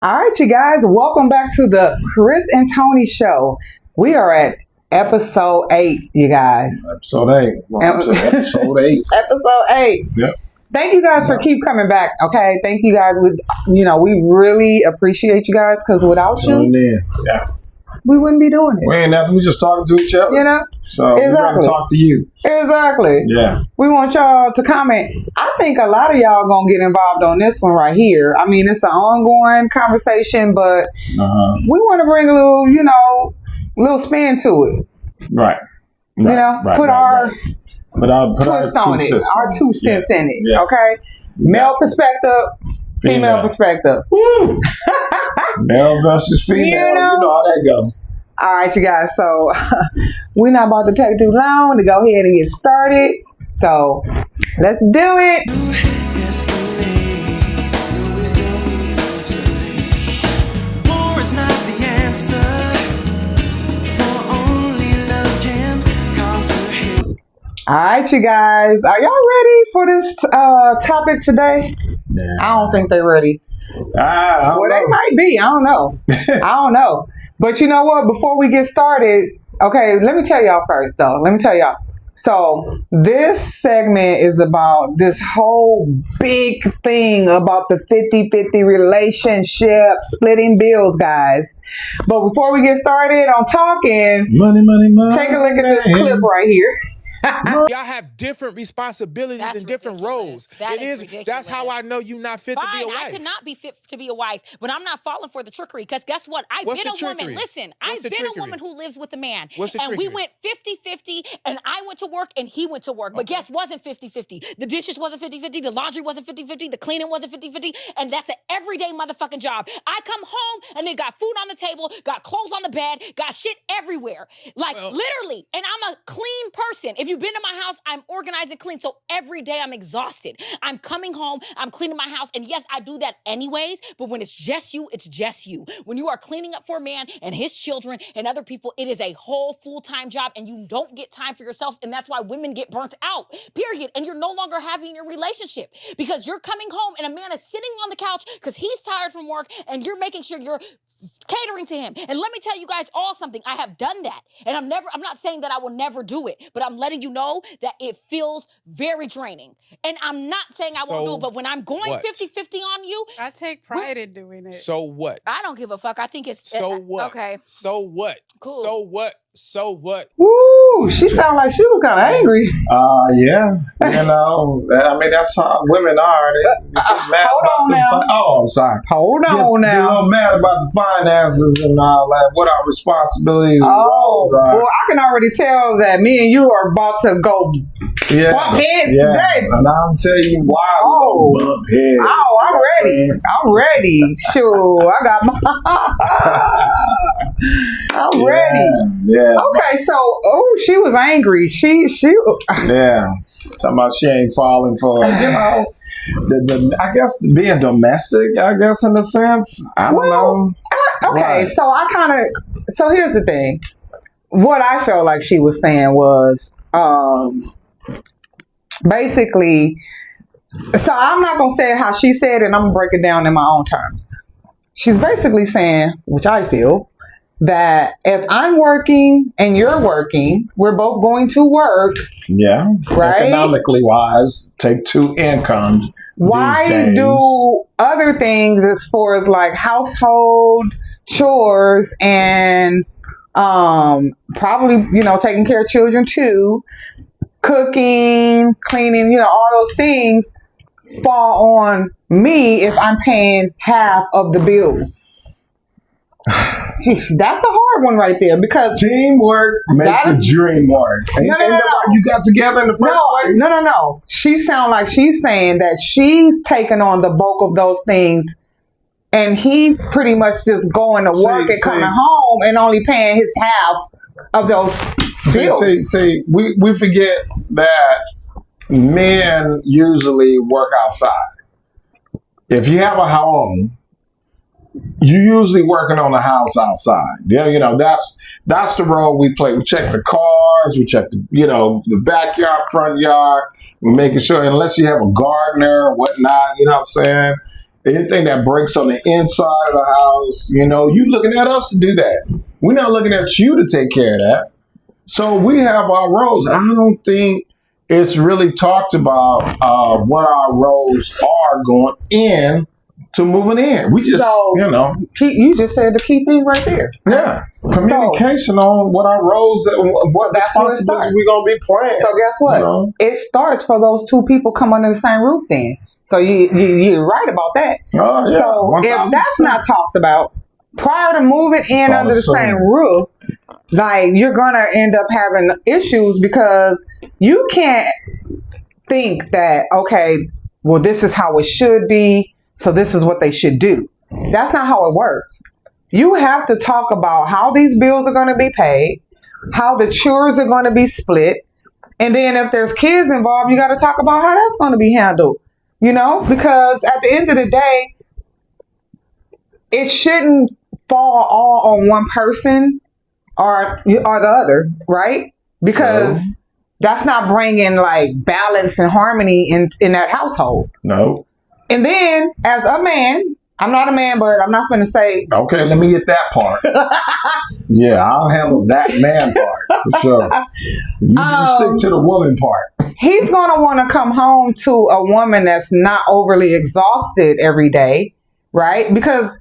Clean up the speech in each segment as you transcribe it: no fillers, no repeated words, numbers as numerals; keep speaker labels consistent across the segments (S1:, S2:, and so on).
S1: All right, you guys, welcome back to the Chris and Tony Show. We are at episode 8, you guys.
S2: Episode 8. Episode 8.
S1: Episode 8.
S2: Yep.
S1: Thank you guys for keep coming back. Okay, thank you guys. We really appreciate you guys because without you, we wouldn't be doing it.
S2: We ain't nothing. We just talking to each other.
S1: You know?
S2: So we're going to talk to you.
S1: Exactly.
S2: Yeah.
S1: We want y'all to comment. I think a lot of y'all going to get involved on this one right here. I mean, it's an ongoing conversation, but we want to bring a little spin to it.
S2: Right.
S1: Put our twist on it. Our 2 cents in it. Yeah. Okay? Male perspective, female perspective.
S2: Woo! Male versus female. You know how that goes.
S1: All right, you guys. So we're not about to take too long to go ahead and get started. So let's do it.
S3: War is not the answer, for only love can conquer.
S1: All right, you guys. Are y'all ready for this topic today?
S2: Yeah.
S1: I don't think they're ready. They might be. I don't know. I don't know. But you know what? Before we get started, okay, let me tell y'all first, though. Let me tell y'all. So this segment is about this whole big thing about the 50-50 relationship, splitting bills, guys. But before we get started on talking,
S2: money,
S1: take a look at this clip right here.
S4: Y'all have different responsibilities and different roles.
S5: Ridiculous.
S4: That's how I know you not fit to be a wife.
S5: I could not be fit to be a wife, but I'm not falling for the trickery. Because guess what? I've been a woman. Listen, I've been a woman who lives with a man. And we went 50-50, and I went to work, and he went to work. But guess wasn't 50-50. The dishes wasn't 50-50. The laundry wasn't 50-50. The cleaning wasn't 50-50. And that's an everyday motherfucking job. I come home, and they got food on the table, got clothes on the bed, got shit everywhere. Literally. And I'm a clean person. If you've been to my house, I'm organized and clean. So every day I'm exhausted. I'm coming home, I'm cleaning my house. And yes, I do that anyways. But when it's just you, it's just you. When you are cleaning up for a man and his children and other people, it is a whole full-time job and you don't get time for yourself. And that's why women get burnt out, period. And you're no longer happy in your relationship because you're coming home and a man is sitting on the couch because he's tired from work and you're making sure you're catering to him. And let me tell you guys all something. I have done that. And I'm not saying that I will never do it, but I'm letting you know that it feels very draining. And I'm not saying I won't do it, but when I'm going 50-50 on you,
S6: I take pride in doing it.
S4: So what?
S5: I don't give a fuck. I think it's
S4: so what?
S5: Okay.
S4: So what?
S5: Cool.
S4: So what?
S1: Woo! She sounded like she was kind of angry.
S2: Yeah. I mean, that's how women are. They get mad
S1: hold
S2: about
S1: on now.
S2: I'm sorry.
S1: Hold on now.
S2: Get mad about the finances and what our responsibilities and roles are.
S1: Well, I can already tell that me and you are about to go bump heads today.
S2: And I'll tell you why we gonna bump heads.
S1: Oh, I'm ready. Sure, I got my... I'm ready.
S2: Yeah.
S1: Okay, so she was angry. She
S2: yeah. Talking about she ain't falling for I guess being domestic, I guess in a sense. I don't know.
S1: Okay, right. So here's the thing. What I felt like she was saying was basically, so I'm not gonna say it how she said it, and I'm gonna break it down in my own terms. She's basically saying, which I feel, that if I'm working and you're working, we're both going to work.
S2: Yeah.
S1: Right?
S2: Economically wise, take 2 incomes.
S1: Why do other things as far as like household chores and probably, taking care of children too, cooking, cleaning, all those things fall on me if I'm paying half of the bills? That's a hard one right there because
S2: teamwork makes the dream work. Ain't that why you got together in the first place?
S1: No. She sounds like she's saying that she's taking on the bulk of those things and he pretty much just going to work and coming home and only paying his half of those bills.
S2: See, we forget that men usually work outside. If you have a home, you're usually working on the house outside. Yeah, that's the role we play. We check the cars, we check the backyard, front yard. We're making sure, unless you have a gardener or whatnot, you know what I'm saying? anything that breaks on the inside of the house, you looking at us to do that. We're not looking at you to take care of that. So we have our roles. I don't think it's really talked about what our roles are going in to moving in. We just,
S1: you just said the key thing right there.
S2: Yeah. Communication on what our roles, what responsibilities we're going to be playing.
S1: So guess what? It starts for those two people come under the same roof then. So you're right about that.
S2: Oh, yeah.
S1: So
S2: 1,000%.
S1: if that's not talked about, prior to moving in under the same roof, like you're going to end up having issues because you can't think that, okay, well, this is how it should be, so this is what they should do. That's not how it works. You have to talk about how these bills are going to be paid, how the chores are going to be split, and then if there's kids involved, you got to talk about how that's going to be handled. Because at the end of the day, it shouldn't fall all on one person or the other, right? Because that's not bringing like balance and harmony in that household.
S2: No.
S1: And then as a man, I'm not a man, but I'm not going to say.
S2: Okay, let me get that part. Yeah, I'll handle that man part for sure. You stick to the woman part.
S1: He's going to want to come home to a woman that's not overly exhausted every day, right? Because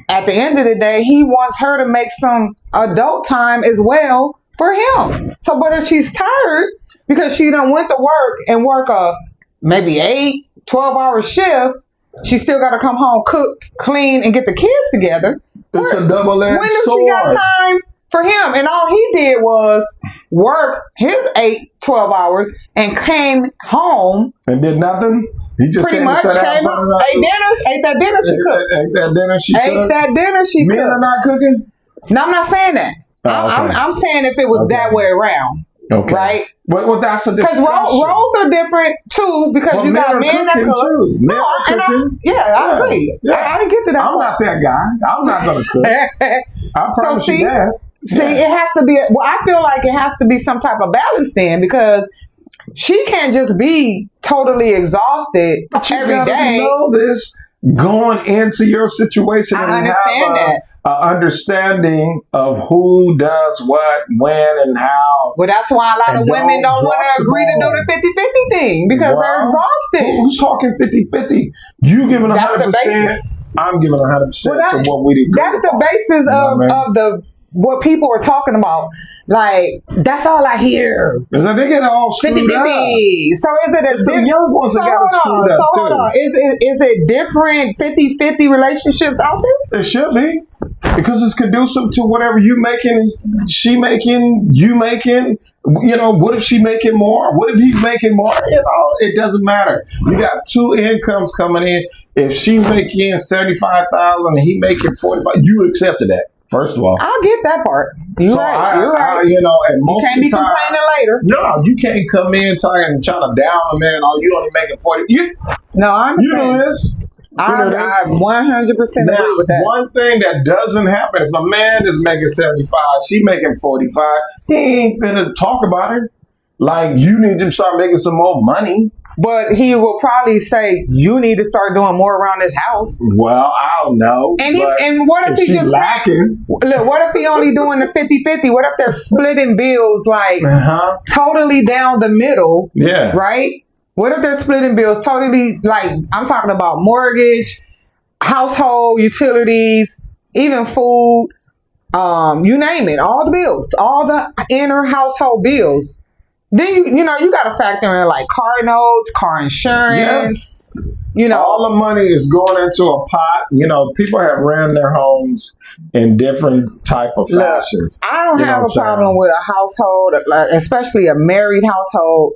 S1: at the end of the day, he wants her to make some adult time as well for him. So, but if she's tired because she done went to work and work a maybe 8-12-hour shift, she still got to come home, cook, clean, and get the kids together.
S2: It's a double-edged sword.
S1: When does she got time for him? And all he did was work his 8-12 hours and came home.
S2: And did nothing? He just
S1: pretty much came home, ate that dinner she cooked.
S2: Ate that dinner she cooked.
S1: Men
S2: are not cooking?
S1: No, I'm not saying that. Oh, okay. I'm saying if it was that way around.
S2: Okay.
S1: Right?
S2: Well, that's a discussion.
S1: Because roles are different too. Because you got men that cook.
S2: Too. Men are cooking.
S1: I agree. Yeah. I didn't get to that.
S2: I'm not that guy. I'm not going to cook. I promise you that.
S1: See, it has to be. Well, I feel like it has to be some type of balance then, because she can't just be totally exhausted every day.
S2: You know this going into your situation and have an understanding of who does what, when, and how.
S1: Well, that's why a lot of women don't want to agree to do the 50-50 thing, because they're exhausted.
S2: Who's talking 50-50? You giving 100%. I'm giving 100% to what we agree.
S1: That's the basis of the what people are talking about. Like, that's all I hear.
S2: Because they get all screwed 50-50.
S1: Up. So is it
S2: the young ones that got screwed up too?
S1: Is it different 50-50 relationships out there?
S2: It should be. Because it's conducive to whatever you making, is she making, you making. What if she making more? What if he's making more? It doesn't matter. You got two incomes coming in. If she making $75,000 and he making $45,000, you accepted that. First of all,
S1: I'll get that part. You're right.
S2: And most
S1: you can't be complaining later.
S2: No, you can't come in trying to down a man. Oh, you only making 40.
S1: No, I'm.
S2: You know this.
S1: I 100% agree with that.
S2: One thing that doesn't happen, if a man is making 75, she making 45, he ain't finna talk about her. Like, you need to start making some more money.
S1: But he will probably say, you need to start doing more around this house.
S2: Well, I don't know.
S1: And what if he just
S2: lacking?
S1: Look, what if he only doing the 50-50? What if they're splitting bills like totally down the middle?
S2: Yeah.
S1: Right? What if they're splitting bills totally, like, I'm talking about mortgage, household, utilities, even food, you name it, all the bills, all the inner household bills. Then you got to factor in like car notes, car insurance.
S2: Yes. All the money is going into a pot. People have ran their homes in different type of fashions.
S1: I don't have a problem with a household, especially a married household,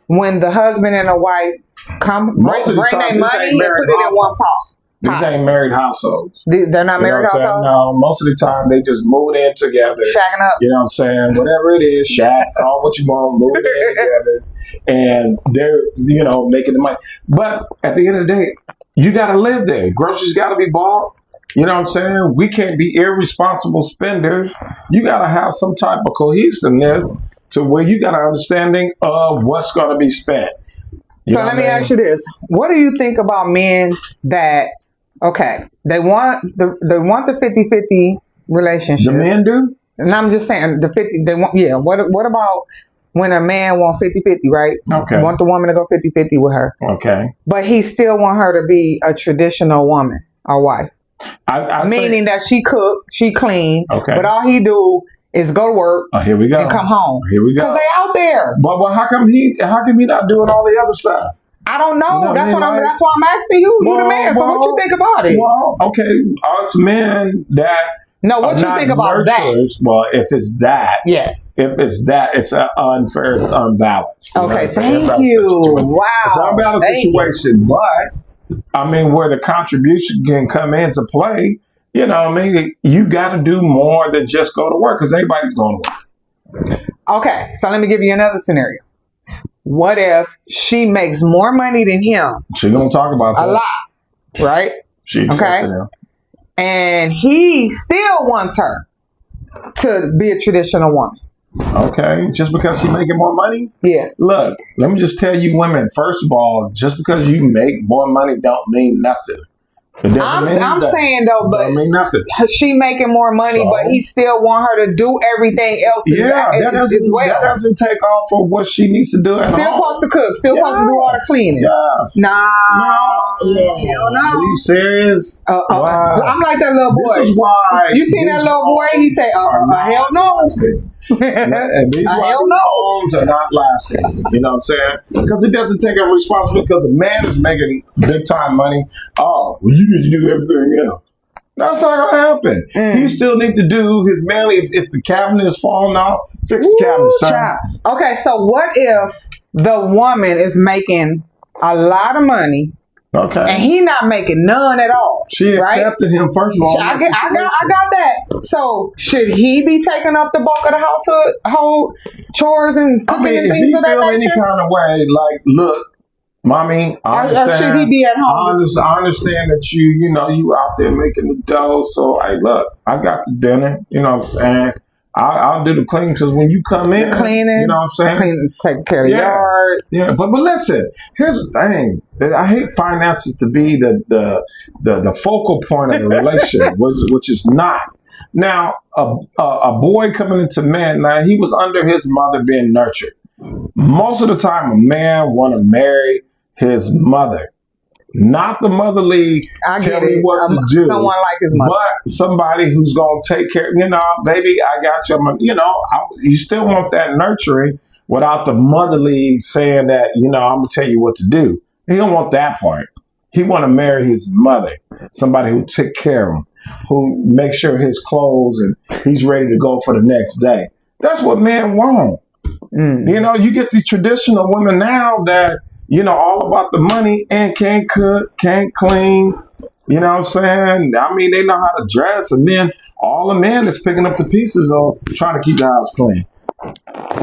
S1: when the husband and the wife come bring their money and put it in one pot.
S2: These ain't married households.
S1: They're not married households?
S2: No, most of the time they just moved in together.
S1: Shacking up.
S2: You know what I'm saying? Whatever it is, shack, call what you want, move in together. And they're, making the money. But at the end of the day, you got to live there. Groceries got to be bought. You know what I'm saying? We can't be irresponsible spenders. You got to have some type of cohesiveness to where you got an understanding of what's going to be spent.
S1: So let me ask you this. What do you think about men that Okay, they want the 50-50 relationship.
S2: The men do?
S1: And I'm just saying the 50 they want what about when a man wants 50-50, right?
S2: Okay.
S1: Want the woman to go 50-50 with her.
S2: Okay.
S1: But he still want her to be a traditional woman or wife. Meaning that she cook, she clean, but all he do is go to work
S2: here we go.
S1: and come home.
S2: Here we go.
S1: Because they out there.
S2: But how come he not doing all the other stuff?
S1: I don't know.
S2: You know
S1: that's
S2: what I mean?
S1: that's why I'm asking you. You the man. So what you think about it?
S2: Well, okay, us men that
S1: what you think about that?
S2: Well, if it's that,
S1: yes.
S2: If it's that, it's unfair, it's unbalanced.
S1: Okay, thank you. Wow,
S2: it's an unbalanced situation, but I mean, where the contribution can come into play. You know, what I mean, you got to do more than just go to work because everybody's going to work.
S1: Okay, so let me give you another scenario. What if she makes more money than him?
S2: She gonna talk about that
S1: a lot, right?
S2: She
S1: okay, and he still wants her to be a traditional woman.
S2: Okay, just because she making more money?
S1: Yeah.
S2: Look, let me just tell you, women. First of all, just because you make more money don't mean nothing.
S1: I'm saying though, but
S2: mean nothing.
S1: She making more money, but he still want her to do everything else.
S2: That doesn't take off for what she needs to do at home.
S1: Still supposed to cook. Still supposed to do all the cleaning.
S2: Yes.
S1: No.
S2: Are you serious?
S1: I'm like that little boy.
S2: This is why
S1: you seen that little boy? He say, "Hell no."
S2: And these homes are not lasting. You know what I'm saying? Because it doesn't take a responsibility. Because a man is making big time money. Oh, well, you need to do everything else. That's not gonna happen. He still need to do his manly. If the cabinet is falling off, fix the cabinet, son.
S1: Okay, so what if the woman is making a lot of money?
S2: Okay.
S1: And he not making none at all.
S2: She accepted him, first of all.
S1: I got that. So should he be taking up the bulk of the household chores and cooking and things of that nature?
S2: If he feel any kind of way, like, look, mommy, I understand.
S1: Should he be at home?
S2: I understand that you out there making the dough. So, hey, look, I got the dinner. You know what I'm saying? I'll do the cleaning because when you come in,
S1: cleaning,
S2: you know what I'm saying?
S1: Taking care of the yard.
S2: Yeah, but listen, here's the thing. I hate finances to be the focal point of the relationship, which is not. Now, a boy coming into man, now he was under his mother being nurtured. Most of the time, a man want to marry his mother. Not the motherly, tell me what to do.
S1: Someone like his mother.
S2: But somebody who's going to take care, baby, I got you. You still want that nurturing without the motherly saying that, I'm going to tell you what to do. He don't want that part. He want to marry his mother, somebody who take care of him, who makes sure his clothes and he's ready to go for the next day. That's what men want. You get these traditional women now that, all about the money and can't cook, can't clean. You know what I'm saying? I mean, they know how to dress. And then all the men is picking up the pieces of trying to keep the house clean.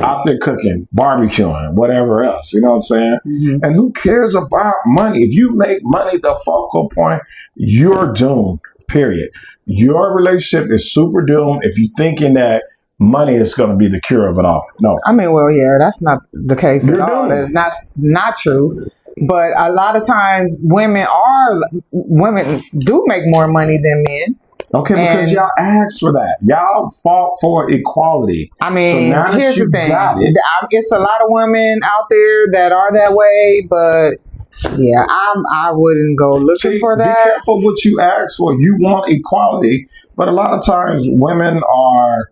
S2: Out there cooking, barbecuing, whatever else. You know what I'm saying? Mm-hmm. And who cares about money? If you make money the focal point, you're doomed, period. Your relationship is super doomed if you're thinking that money is going to be the cure of it all. No.
S1: I mean, well, yeah, that's not the case at all. It's not true. But a lot of times women do make more money than men.
S2: Okay, because y'all asked for that. Y'all fought for equality.
S1: I mean,
S2: so now
S1: here's
S2: that
S1: the thing.
S2: It's
S1: a lot of women out there that are that way, but yeah, I wouldn't go looking for that.
S2: Be careful what you ask for. You want equality, but a lot of times women are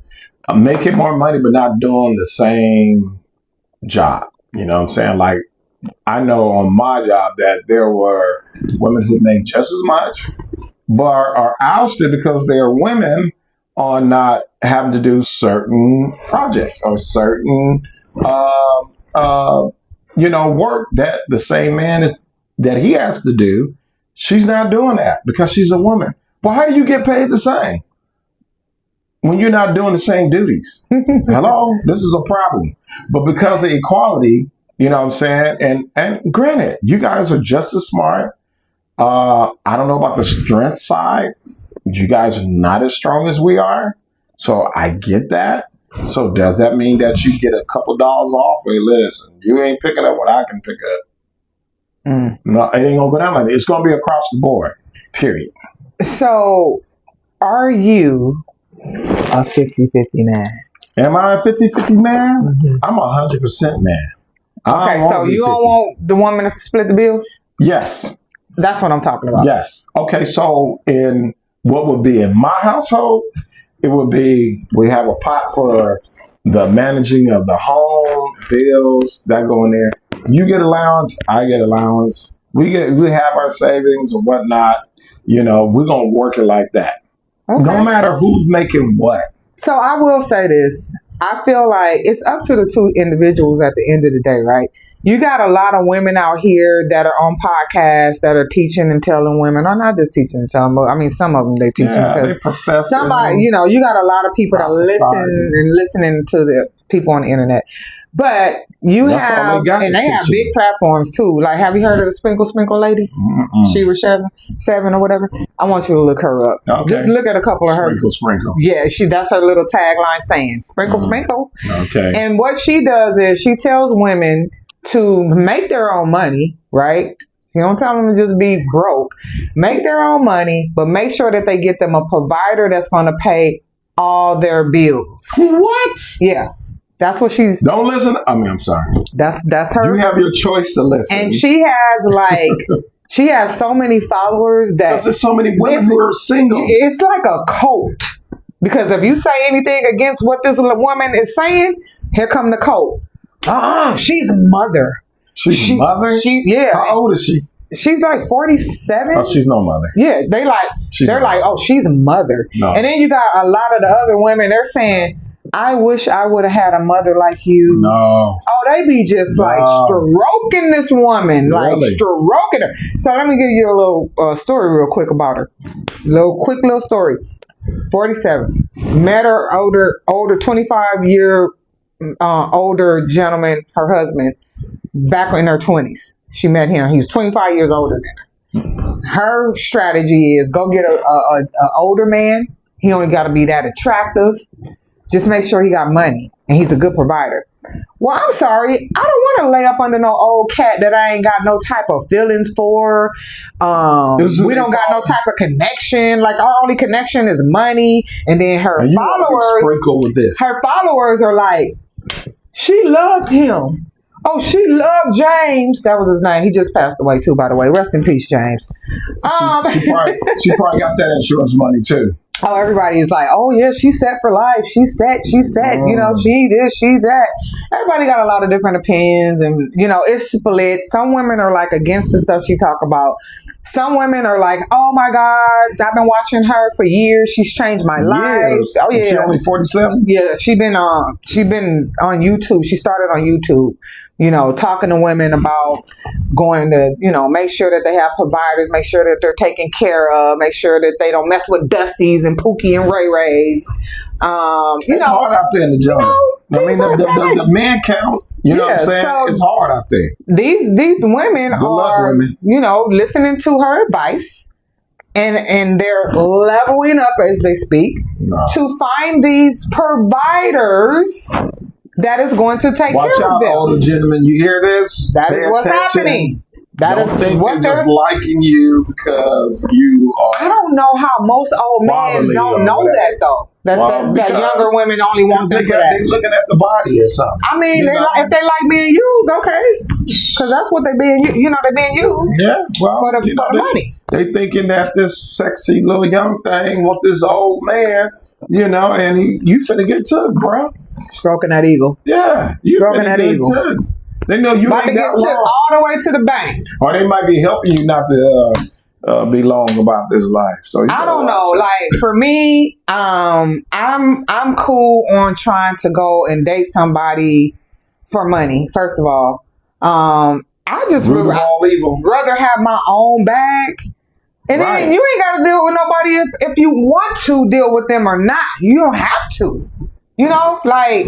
S2: making more money but not doing the same job. You know what I'm saying? Like, I know on my job that there were women who make just as much but are ousted because they are women on not having to do certain projects or certain work that the same man that he has to do. She's not doing that because she's a woman. Well, how do you get paid the same when you're not doing the same duties? Hello? This is a problem. But because of equality, you know what I'm saying? And granted, you guys are just as smart. I don't know about the strength side. You guys are not as strong as we are. So I get that. So does that mean that you get a couple dollars off? Hey, listen, you ain't picking up what I can pick up. No, it ain't going to go down like that. It's going to be across the board. Period.
S1: So, are you a 50-50 man?
S2: Am I a 50-50 man?
S1: Mm-hmm.
S2: I'm 100% man.
S1: Okay, so you don't want the woman to split the bills?
S2: Yes.
S1: That's what I'm talking about.
S2: Yes. Okay, so in what would be in my household, it would be we have a pot for the managing of the home, bills, that go in there. You get allowance, I get allowance. We have our savings and whatnot. We're gonna work it like that.
S1: Okay.
S2: No matter who's making what.
S1: So I will say this. I feel like it's up to the two individuals at the end of the day, right? You got a lot of women out here that are on podcasts that are teaching and telling women, or not just teaching and telling, but I mean, some of them they teach.
S2: Yeah, they profess.
S1: Somebody, you got a lot of people that listen and listening to the people on the internet. But that's have, and they have big platforms too. Like, have you heard of the Sprinkle lady?
S2: Mm-mm.
S1: She was seven or whatever. I want you to look her up.
S2: Okay.
S1: Just look at a couple of her.
S2: Sprinkle.
S1: Yeah, that's her little tagline saying, sprinkle.
S2: Okay.
S1: And what she does is she tells women to make their own money, right? You don't tell them to just be broke. Make their own money, but make sure that they get them a provider that's going to pay all their bills.
S2: What?
S1: Yeah. That's what she's...
S2: Don't listen. I'm sorry.
S1: That's her.
S2: You have your choice to listen.
S1: And she has she has so many followers that...
S2: Because there's so many women who are single.
S1: It's like a cult. Because if you say anything against what this woman is saying, here come the cult. She's a mother.
S2: She's a mother?
S1: Yeah.
S2: How old is she?
S1: She's like 47.
S2: Oh, she's no mother.
S1: Yeah, they're like, oh, she's a mother. No. And then you got a lot of the other women, they're saying, I wish I would have had a mother like you.
S2: No.
S1: Oh, they be just like stroking this woman. Like stroking her. So let me give you a little story real quick about her. Quick little story. 47. Met her older 25-year older gentleman, her husband, back in her 20s. She met him. He was 25 years older than her. Her strategy is go get a older man. He only got to be that attractive. Just make sure he got money and he's a good provider. Well, I'm sorry. I don't want to lay up under no old cat that I ain't got no type of feelings for. We don't got no type of connection. Like, our only connection is money. And then her followers,
S2: sprinkle with this.
S1: Her followers are like, she loved him. Oh, she loved James. That was his name. He just passed away too, by the way. Rest in peace, James.
S2: She probably got that insurance money too.
S1: Oh, everybody is like, oh yeah, she's set for life. She's set. She this, she that. Everybody got a lot of different opinions, and it's split. Some women are like against the stuff she talk about. Some women are like, oh my God, I've been watching her for years. She's changed my life. Oh yeah,
S2: she only 47.
S1: Yeah, she been on YouTube. She started on YouTube. Talking to women about going to, make sure that they have providers, make sure that they're taken care of, make sure that they don't mess with Dusties and Pookie and Ray Rays.
S2: It's hard out there in the jungle. I mean, the man count, you know what I'm saying? So it's hard out there.
S1: These women are, listening to her advice. And they're leveling up as they speak to find these providers that is going to take
S2: Watch
S1: care
S2: out,
S1: of them.
S2: older gentlemen. You hear this?
S1: That is what's happening.
S2: Don't think they're just liking you because you are.
S1: I don't know how most old men don't know that though. That younger women only want them for that.
S2: They're looking at the body or something.
S1: I mean, if they like being used, okay, because that's what they're being. They're being used.
S2: Yeah, well,
S1: for the money.
S2: They thinking that this sexy little young thing want this old man, and you finna get took, bro.
S1: Stroking that eagle.
S2: Yeah, you
S1: stroking that eagle.
S2: Took. They know you
S1: might
S2: ain't got long.
S1: All the way to the bank.
S2: Or they might be helping you not to be long about this life. So
S1: I don't know. Like for me, I'm cool on trying to go and date somebody for money. First of all, I just rather have my own bag. And then you ain't got to deal with nobody if you want to deal with them or not. You don't have to. Like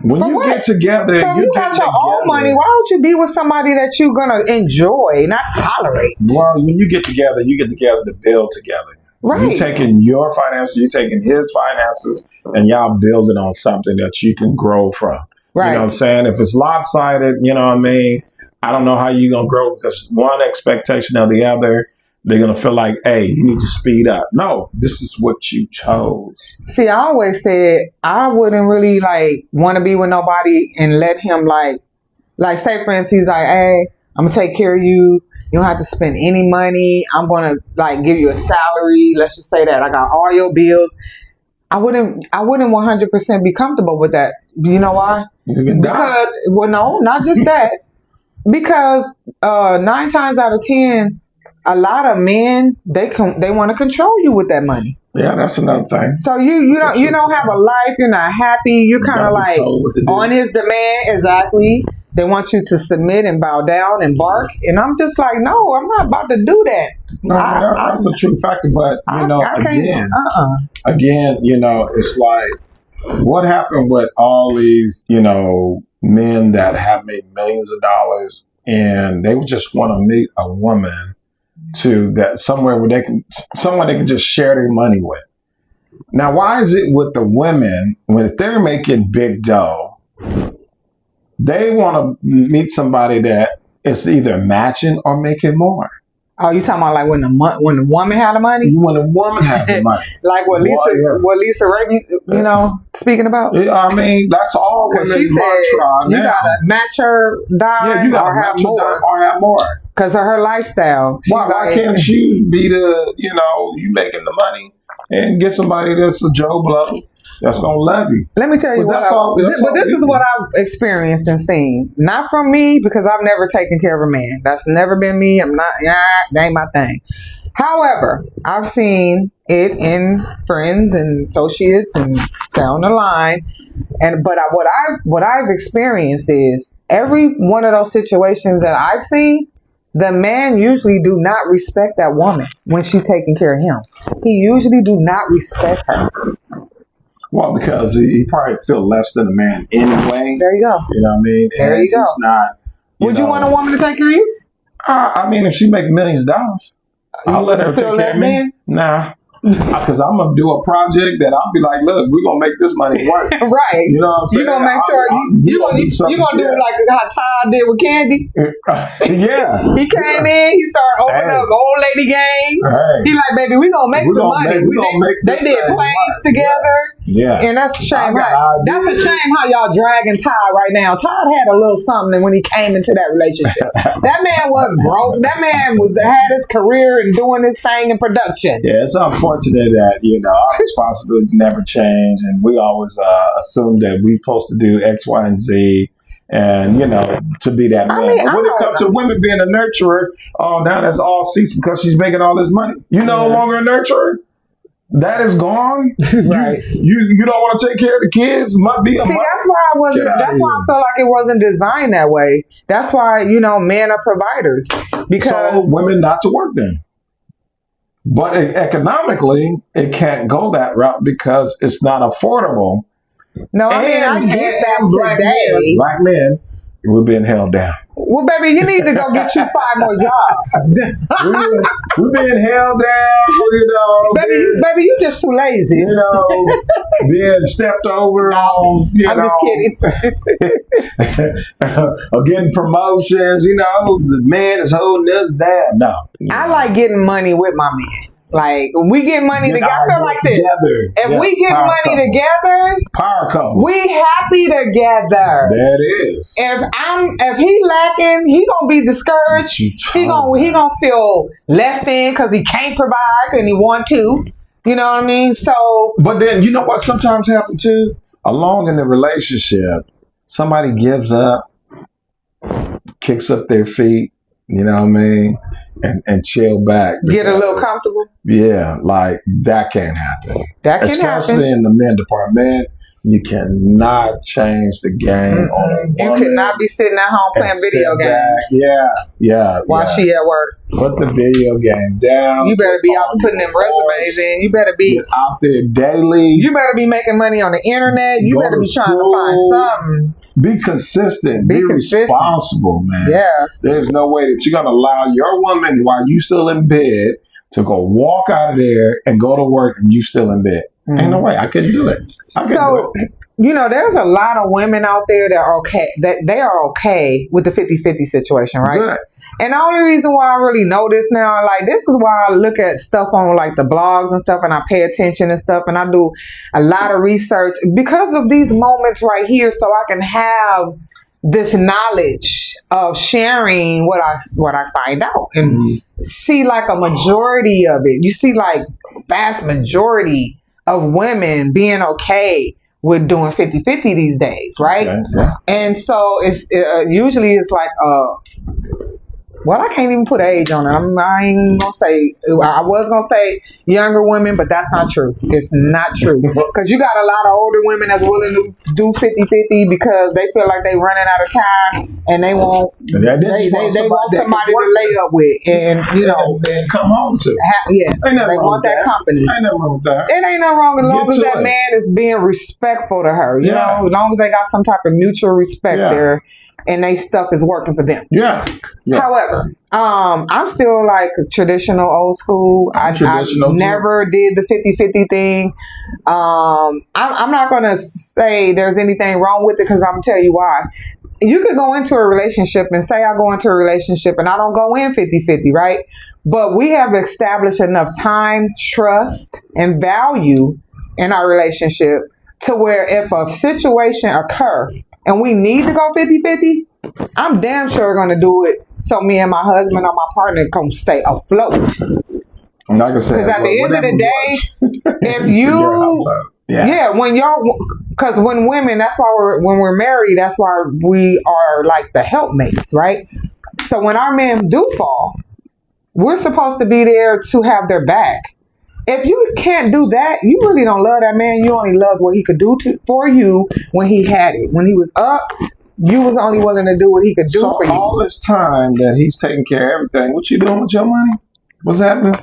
S2: when you get together,
S1: so you got your own money. Why don't you be with somebody that you're gonna enjoy, not tolerate?
S2: Well, when you get together to build together.
S1: Right.
S2: You're taking your finances, you're taking his finances, and y'all building on something that you can grow from. Right. You know what I'm saying? If it's lopsided, you know what I mean? I don't know how you're gonna grow because one expectation of the other. they're going to feel like, hey, you need to speed up. No, this is what you chose.
S1: See, I always said I wouldn't really like want to be with nobody and let him like say for instance, he's like, hey, I'm going to take care of you. You don't have to spend any money. I'm going to like give you a salary. Let's just say that I got all your bills. I wouldn't 100% be comfortable with that. You know why? Because, well, no, not just that. Because 9 times out of 10, a lot of men they want to control you with that money.
S2: Yeah, that's another thing.
S1: So you don't have a life. You're not happy. You're kind of like on his demand. Exactly. They want you to submit and bow down and bark. And I'm just like, no, I'm not about to do that.
S2: No, that's a true factor. But, again, it's like, what happened with all these, men that have made millions of dollars and they would just want to meet a woman somewhere where someone they can just share their money with. Now, why is it with the women, if they're making big dough, they want to meet somebody that is either matching or making more?
S1: Oh, you talking about like when the woman had the money?
S2: When a woman has the money.
S1: Like what Lisa Raby, speaking about?
S2: I mean, that's all women
S1: she said you got to match her dime
S2: yeah, you gotta match her dime or have more.
S1: Because of her lifestyle.
S2: Why can't you be you making the money and get somebody that's a Joe Blow that's going to love you?
S1: Let me tell you this is what I've experienced and seen. Not from me, because I've never taken care of a man. That's never been me. That ain't my thing. However, I've seen it in friends and associates and down the line. But what I've experienced is every one of those situations that I've seen, the man usually do not respect that woman when she's taking care of him. He usually do not respect her.
S2: Well, because he probably feel less than a man anyway.
S1: There you go.
S2: You know what I mean?
S1: There you go.
S2: It's not.
S1: Would you want a woman to take care of you?
S2: I mean, if she make millions of dollars, I'll let her take care of me. Nah. Because I'm going to do a project that I'll be like, look, we're going to make this money work.
S1: Right.
S2: You know what I'm saying?
S1: You're going to make sure you're going to do it like how Todd did with Candy.
S2: Yeah.
S1: He came in, he started opening up old lady game. He like, baby, we're going to make some money. They did plays together.
S2: Yeah.
S1: And that's a shame. That's a shame how y'all dragging Todd right now. Todd had a little something when he came into that relationship. That man wasn't broke. That man had his career and doing his thing in production.
S2: Yeah, it's unfortunate that, our responsibilities never change. And we always assume that we're supposed to do X, Y, and Z. And, to be that man. But when it comes to women being a nurturer, now that's all ceased because she's making all this money. You no longer a nurturer? That is gone.
S1: Right.
S2: You don't want to take care of the kids. Must be.
S1: See, that's why that's why I felt like it wasn't designed that way. That's why men are providers because
S2: so women not to work then. But economically, it can't go that route because it's not affordable.
S1: No, I get that today.
S2: Black men, we're being held down.
S1: Well, baby, you need to go get you 5 more jobs.
S2: We're being held down,
S1: Baby, you just too lazy.
S2: Being stepped over on,
S1: I'm just kidding.
S2: or getting promotions, the man is holding us down. No.
S1: I like getting money with my man. Like, when we get money together, I feel like this. If we get money together,
S2: power couple.
S1: We happy together.
S2: That is.
S1: If he lacking, he gonna be discouraged. He gonna feel less than because he can't provide and he want to. You know what I mean? So.
S2: But then you know what sometimes happens too? Along in the relationship, somebody gives up, kicks up their feet. You know what I mean? And chill back.
S1: Get a little comfortable.
S2: Yeah, like that can't happen.
S1: That can happen.
S2: Especially in the men department. You cannot change the game on a woman.
S1: You cannot be sitting at home playing video games.
S2: Yeah.
S1: While she at work.
S2: Put the video game down.
S1: You better be out putting them resumes in. You better be
S2: out there daily.
S1: You better be making money on the internet. You better be trying to find something.
S2: Be consistent. Be responsible, man.
S1: Yes.
S2: There's no way that you're going to allow your woman, while you still in bed, to go walk out of there and go to work and you still in bed. Ain't no way. I couldn't do it.
S1: There's a lot of women out there that are okay. That they are okay with the 50-50 situation, right?
S2: Good.
S1: And the only reason why I really know this now, like, this is why I look at stuff on like the blogs and stuff, and I pay attention and stuff, and I do a lot of research because of these moments right here, so I can have this knowledge of sharing what I find out and see like a majority of it. You see like vast majority of women being okay with doing 50-50 these days, right?
S2: Okay, yeah.
S1: And so it's usually it's like well, I can't even put age on it. I ain't gonna say. I was gonna say younger women, but that's not true. It's not true because you got a lot of older women that's willing to do 50-50 because they feel like they running out of time and they want somebody to lay up with, and you know,
S2: and come home to.
S1: Yes, they want that company.
S2: Ain't nothing wrong with that.
S1: It ain't nothing wrong as long as that man is being respectful to her. You know, as long as they got some type of mutual respect there. And they stuff is working for them. Yeah. However, I'm still like traditional, old school. I never did the 50-50 thing. I'm not going to say there's anything wrong with it because I'm going to tell you why. You could go into a relationship and say I go into a relationship and I don't go in 50-50, right? But we have established enough time, trust, and value in our relationship to where if a situation occurs, and we need to go 50-50, I'm damn sure going to do it so me and my husband or my partner can stay afloat.
S2: I'm not going to say
S1: because at the end of the day, if you, when y'all, because when women, that's why when we're married, that's why we are like the helpmates, right? So when our men do fall, we're supposed to be there to have their back. If you can't do that, you really don't love that man. You only love what he could do for you when he had it. When he was up, you was only willing to do what he could do for you.
S2: All this time that he's taking care of everything, what you doing with your money? What's happening?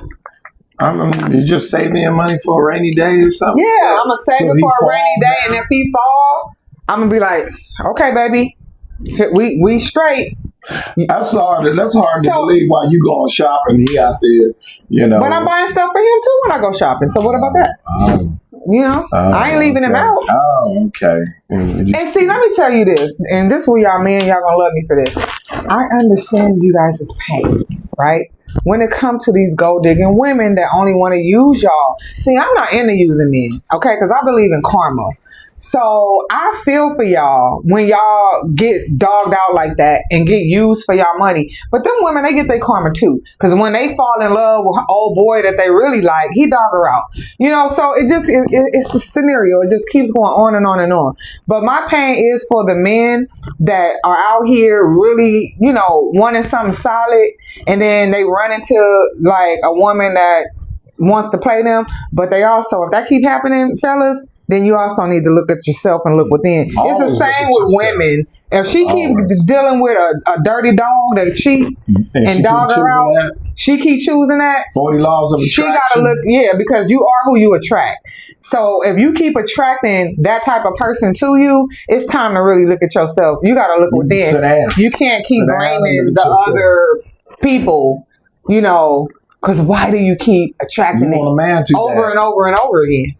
S2: You just saving your money for a rainy day or something?
S1: Yeah, I'm going to save it for a rainy day. And if he fall, I'm going to be like, okay, baby, we straight.
S2: That's hard to believe while you going shopping. He out there, you know.
S1: But I'm buying stuff for him too when I go shopping. So what about that? You know, I ain't leaving him out.
S2: Oh, okay.
S1: And see, let me tell you this, and this will y'all men, y'all gonna love me for this. I understand you guys' pain, right? When it comes to these gold digging women that only want to use y'all. See, I'm not into using men, okay? Because I believe in karma. So I feel for y'all when y'all get dogged out like that and get used for y'all money. But them women, they get their karma too. Because when they fall in love with an old boy that they really like, he dog her out. You know, so it's a scenario. It just keeps going on and on and on. But my pain is for the men that are out here really, you know, wanting something solid. And then they run into like a woman that wants to play them. But they also, if that keep happening, fellas, then you also need to look at yourself and look within. It's the same with women. If she keeps dealing with a dirty dog that cheat and dog her out, she keep choosing that.
S2: 40 laws of attraction.
S1: She gotta look, because you are who you attract. So if you keep attracting that type of person to you, it's time to really look at yourself. You gotta look within. You can't keep blaming the other people, you know, because why do you keep attracting it over and over and over again?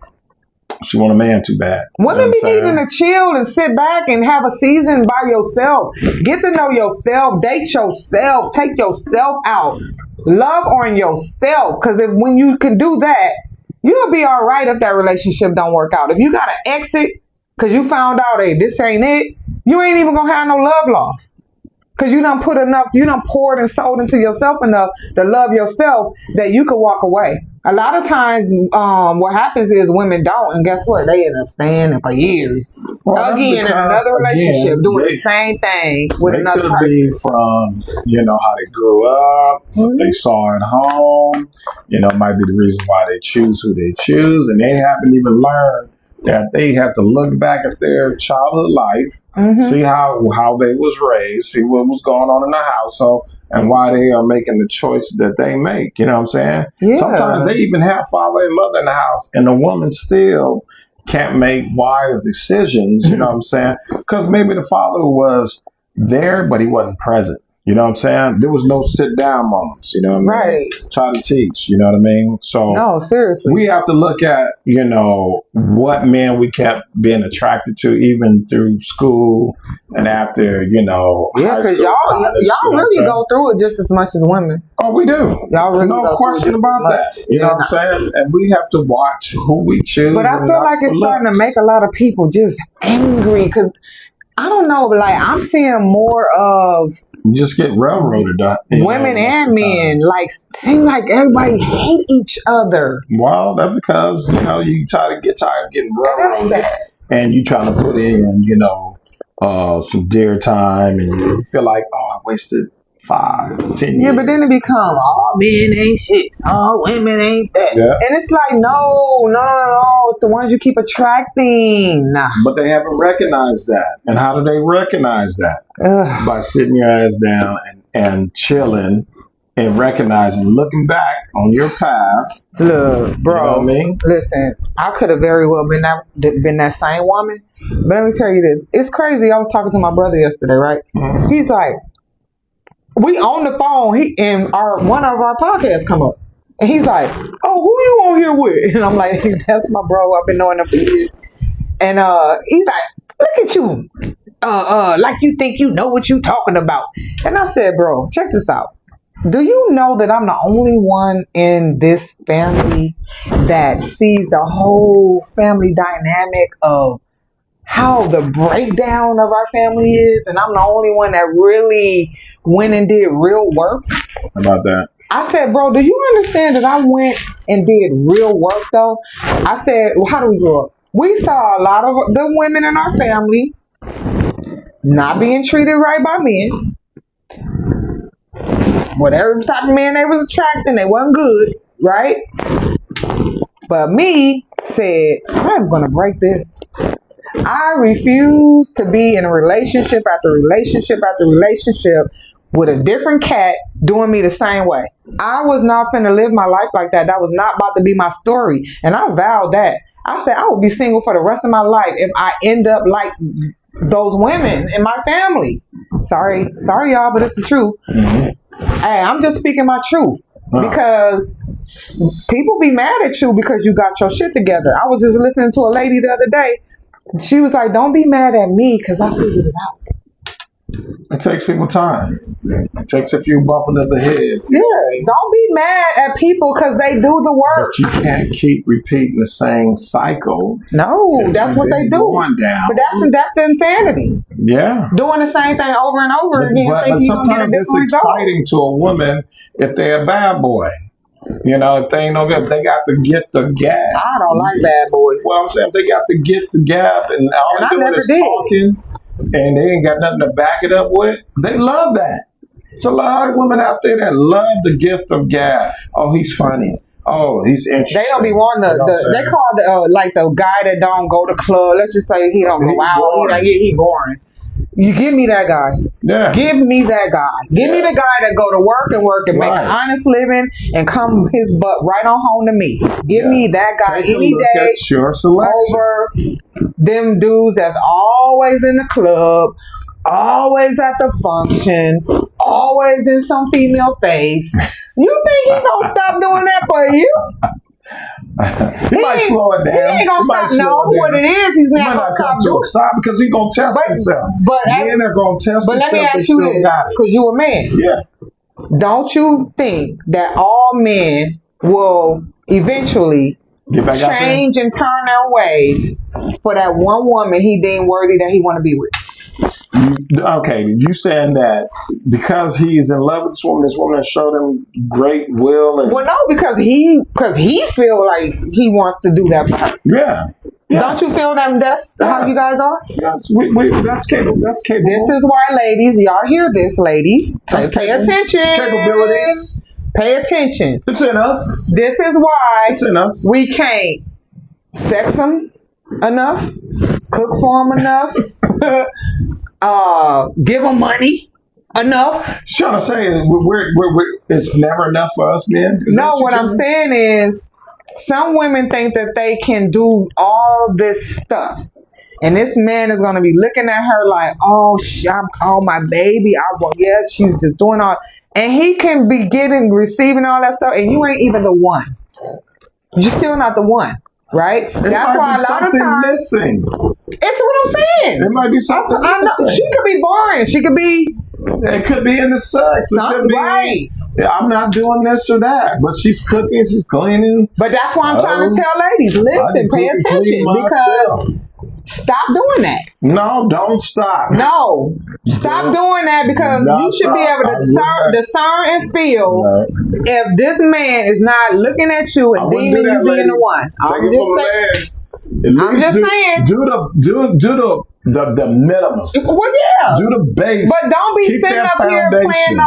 S2: She want a man too bad.
S1: Women be needing to chill and sit back and have a season by yourself. Get to know yourself. Date yourself. Take yourself out. Love on yourself. Because when you can do that, you'll be all right if that relationship don't work out. If you got to exit because you found out, hey, this ain't it, you ain't even going to have no love lost. Because you done put enough, you done poured and sold into yourself enough to love yourself that you could walk away. A lot of times, what happens is women don't, and guess what? They end up staying for years. Again, in another relationship, doing the same thing with another person.
S2: It could be from, you know, how they grew up, what they saw at home. You know, it might be the reason why they choose who they choose, and they haven't even learned that they have to look back at their childhood life, see how they was raised, see what was going on in the household, and why they are making the choices that they make. You know what I'm saying? Yeah. Sometimes they even have father and mother in the house, and the woman still can't make wise decisions. You know what I'm saying? Because maybe the father was there, but he wasn't present. You know what I'm saying? There was no sit down moments. You know what I mean?
S1: Right.
S2: Try to teach. You know what I mean? So
S1: no, seriously,
S2: we have to look at, you know, what men we kept being attracted to even through school and after, you know,
S1: yeah, because y'all really go through it just as much as women.
S2: Oh, we do.
S1: Y'all really
S2: no question about that. You know what I'm saying? And we have to watch who we choose.
S1: But I feel like it's starting to make a lot of people just angry because I don't know, like I'm seeing more of
S2: you just get railroaded up.
S1: Women and men, like, seem like everybody hate each other.
S2: Well, that's because, you know, you get tired of getting railroaded and you trying to put in, you know, some dear time and you feel like, oh, I wasted 5, 10 years.
S1: Yeah, but then it becomes, all men ain't shit. All women ain't that.
S2: Yeah.
S1: And it's like, no. It's the ones you keep attracting.
S2: But they haven't recognized that. And how do they recognize that? By sitting your ass down and chilling and recognizing, looking back on your past.
S1: Look, bro.
S2: You know what I mean?
S1: Listen, I could have very well been that same woman. But let me tell you this. It's crazy. I was talking to my brother yesterday, right? Mm-hmm. He's like, we on the phone, and one of our podcasts come up. And he's like, oh, who you on here with? And I'm like, that's my bro. I've been knowing him for years. And he's like, look at you. Like you think you know what you talking about. And I said, bro, check this out. Do you know that I'm the only one in this family that sees the whole family dynamic of how the breakdown of our family is? And I'm the only one that really went and did real work.
S2: About that.
S1: I said, bro, do you understand that I went and did real work though? I said, well, how do we grow up? We saw a lot of the women in our family not being treated right by men. Whatever type of men they was attracting, they wasn't good, right? But me said, I'm gonna break this. I refuse to be in a relationship after relationship after relationship with a different cat doing me the same way. I was not finna live my life like that. That was not about to be my story. And I vowed that. I said I would be single for the rest of my life if I end up like those women in my family. Sorry y'all, but it's the truth. Mm-hmm. Hey, I'm just speaking my truth. Because people be mad at you because you got your shit together. I was just listening to a lady the other day. She was like, don't be mad at me because I figured it out.
S2: It takes people time. It takes a few bumping of the heads.
S1: Yeah, don't be mad at people because they do the work.
S2: But you can't keep repeating the same cycle.
S1: No, that's what they do.
S2: Going down.
S1: But that's the insanity.
S2: Yeah.
S1: Doing the same thing over and over again.
S2: But sometimes it's exciting to a woman if they're a bad boy. You know, if they ain't no good, they got to get the gab.
S1: I don't like bad boys.
S2: Well, I'm saying they got to get the gab, and all they're doing is talking, and they ain't got nothing to back it up with. They love that. It's a lot of women out there that love the gift of gab. Oh, he's funny. Oh, he's interesting.
S1: They don't be wanting they call like the guy that don't go to club. Let's just say he don't go out. He boring. You give me that guy.
S2: Yeah.
S1: Give me that guy. Give me the guy that go to work and make an honest living and come his butt right on home to me. Give me that guy any day
S2: your selection.
S1: over them dudes that's always in the club, always at the function, always in some female face. You think he gonna stop doing that for you?
S2: He might slow it down.
S1: He ain't gonna stop. No, what it is, he's not gonna stop doing it.
S2: Stop because he's gonna test himself.
S1: But
S2: men are gonna test
S1: but
S2: themselves.
S1: Let me ask you this, because you a man.
S2: Yeah.
S1: Don't you think that all men will eventually change and turn their ways for that one woman he deemed worthy that he want to be with?
S2: Okay, you saying that because he's in love with this woman has showed him great will and...
S1: Well, no, because he feel like he wants to do that for her.
S2: Yeah. Yes.
S1: Don't you feel that that's how you guys are?
S2: Yes, that's capable. That's capable.
S1: This is why, ladies, y'all hear this, ladies. Pay attention.
S2: Capabilities.
S1: Pay attention.
S2: It's in us.
S1: This is why
S2: it's in us.
S1: We can't sex them enough, cook for them enough, give them money enough.
S2: Trying to say it's never enough for us men.
S1: No, what I'm saying is some women think that they can do all this stuff And this man is gonna be looking at her like, oh, my baby. Yes, she's just doing all. And he can be receiving all that stuff, and you ain't even the one. You're still not the one, right? That's why a lot of times
S2: missing.
S1: It's what I'm saying.
S2: It might be something missing.
S1: She could be boring. She could be.
S2: It could be in the sex. It could be. Right. I'm not doing this or that, but she's cooking. She's cleaning.
S1: But that's why I'm trying to tell ladies: listen, pay attention, because. Stop doing that.
S2: No, don't stop.
S1: No, stop doing that, because you should be able to discern and feel if this man is not looking at you and deeming you being the one. I'm just saying. Do the minimum. Well, yeah.
S2: Do the base.
S1: But don't be sitting up here playing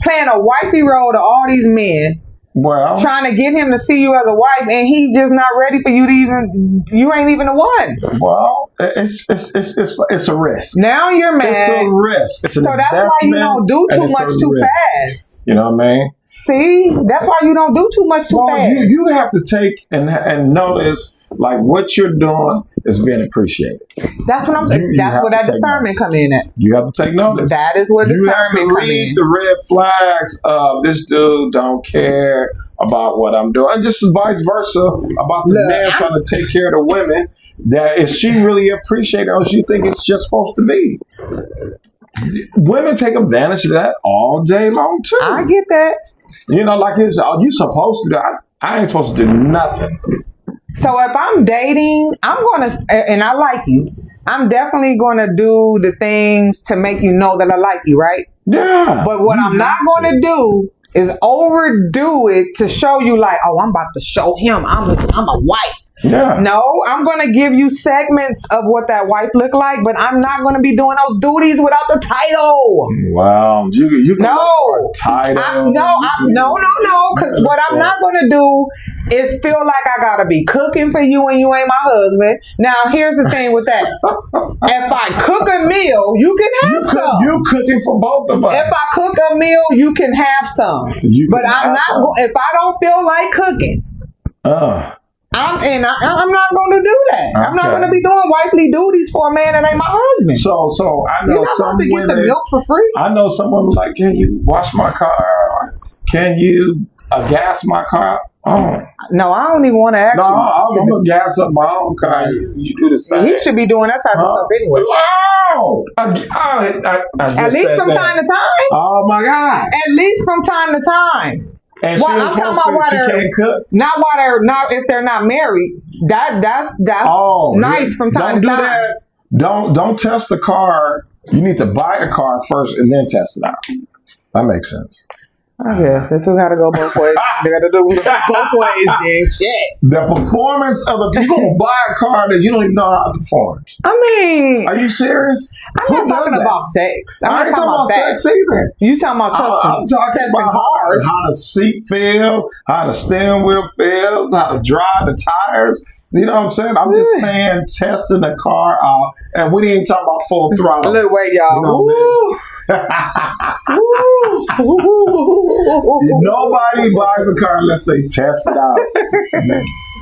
S1: playing a wifey role to all these men.
S2: Well,
S1: trying to get him to see you as a wife, and he just not ready for you to even. You ain't even the one.
S2: Well, it's a risk.
S1: Now you're mad.
S2: It's a risk. It's an investment,
S1: that's why you don't do too much too fast.
S2: You know what I mean?
S1: See, that's why you don't do too much too fast.
S2: You have to take and notice like what you're doing is being appreciated. That's what I'm saying. That's where that discernment come in at. You have to take notice. That is where discernment come in. You have to read the red flags of this dude don't care about what I'm doing, and just vice versa about the man trying to take care of the women. That is she really appreciated, or she think it's just supposed to be? Women take advantage of that all day long too. I get that. You know, like it's you supposed to do. I ain't supposed to do nothing. So if I'm dating, I'm gonna, and I like you, I'm definitely gonna do the things to make you know that I like you, right? Yeah. But what I'm not gonna do is overdo it to show you like, oh, I'm about to show him I'm a wife. Yeah. No, I'm going to give you segments of what that wife look like, but I'm not going to be doing those duties without the title. Wow. You can look for a title. No. Because what I'm not going to do is feel like I got to be cooking for you and you ain't my husband. Now, here's the thing with that. If I cook a meal, you can have some. You cooking for both of us. If I cook a meal, you can have some. But I'm not. If I don't feel like cooking. I'm not going to do that. Okay. I'm not going to be doing wifely duties for a man that ain't my husband. So I know some women get the milk for free. I know some women like, can you wash my car? Can you gas my car? Oh no, I don't even want to ask you. I'm gonna gas up my own car. You do the same. He should be doing that type of stuff anyway. Oh, at least from time to time. Oh my God! At least from time to time. And I'm talking about why she can't cook. Not if they're not married. That's nice from time to time. Don't test the car. You need to buy a car first and then test it out. That makes sense. I guess if we gotta go both ways, they gotta do both ways. Then shit. The performance of you gonna buy a car that you don't even know how it performs. I mean, are you serious? I'm not talking about sex. I ain't talking about sex either. You talking about trusting? I'm talking about cars. How the seat feels, how the steering wheel feels, how to drive the tires. You know what I'm saying? I'm just saying testing the car out, and we ain't talking about full throttle. Look, wait, y'all. You know nobody buys a car unless they test it out.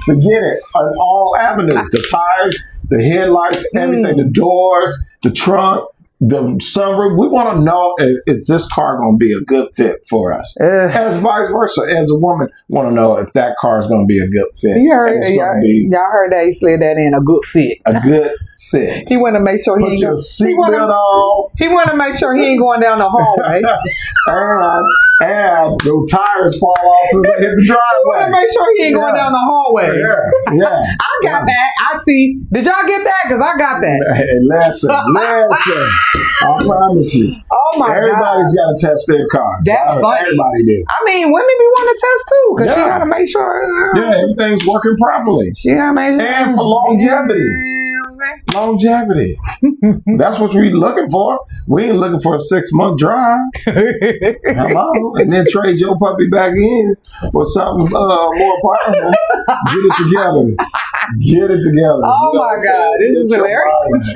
S2: Forget it. On all avenues. The tires, the headlights, everything, the doors, the trunk, the sunroof. We want to know is this car going to be a good fit for us? As vice versa, as a woman, want to know if that car is going to be a good fit. You heard, y'all heard that he slid that in, a good fit. A good fit. He want to make sure he ain't to make sure he ain't going down the hallway. and the tires fall off as they hit the driveway. He want to make sure he ain't going down the hallway. Yeah. I got that. I see. Did y'all get that? Because I got that. Hey, listen. I promise you. Oh my God. Everybody's got to test their car. That's funny. Everybody do. I mean, women be wanting to test too because she got to make sure. Everything's working properly. She got to make sure. And for longevity. Longevity. That's what we looking for. We ain't looking for a 6-month drive. Hello. And then trade your puppy back in for something more powerful. Get it together. Get it together.
S1: Oh my God, this is hilarious.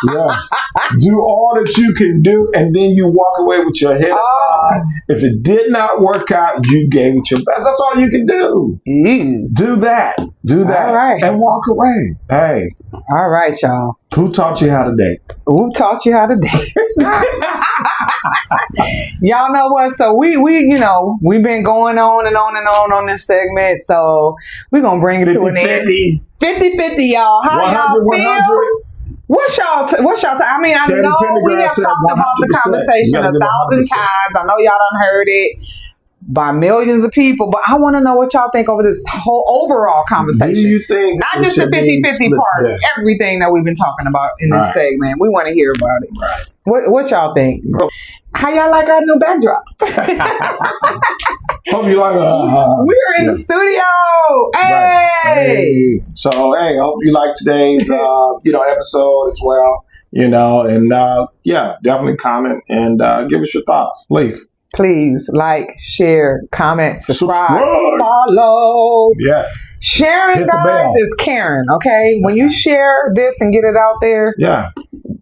S2: Yes. Do all that you can do, and then you walk away with your head high. If it did not work out, you gave it your best. That's all you can do. Do that. Do that. All right. And walk away. Hey.
S1: All right, y'all.
S2: Who taught you how to date?
S1: Who taught you how to date? Y'all know what? So we we've been going on and on this segment. So we're going to bring it to an end. 50-50, y'all. How
S2: 100,
S1: y'all feel?
S2: 100.
S1: What's y'all I mean, I know we have talked about the conversation 1,000 times. I know y'all done heard it by millions of people, but I want to know what y'all think over this whole overall conversation.
S2: Do you think
S1: not just the 50-50 part, everything that we've been talking about in this segment? We want to hear about it.
S2: Right.
S1: What y'all think? How y'all like our new backdrop?
S2: Hope you like
S1: we're in the studio. Hey!
S2: Right. So hey, hope you like today's episode as well. And definitely comment and give us your thoughts, please.
S1: Please like, share, comment, subscribe, follow.
S2: Yes.
S1: Sharing, guys, is caring. Okay, when you share this and get it out there,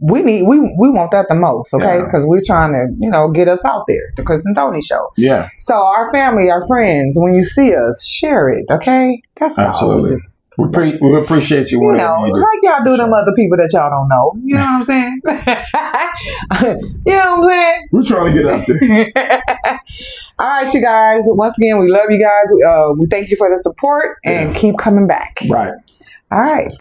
S1: we want that the most. Okay, because we're trying to get us out there. The Chris and Tony Show.
S2: Yeah.
S1: So our family, our friends, when you see us, share it. Okay, that's
S2: absolutely.
S1: All.
S2: We appreciate you.
S1: Like y'all do them other people that y'all don't know. You know what I'm saying? You know what I'm saying?
S2: We're trying to get out there.
S1: All right, you guys. Once again, we love you guys. We thank you for the support and keep coming back.
S2: Right.
S1: All right.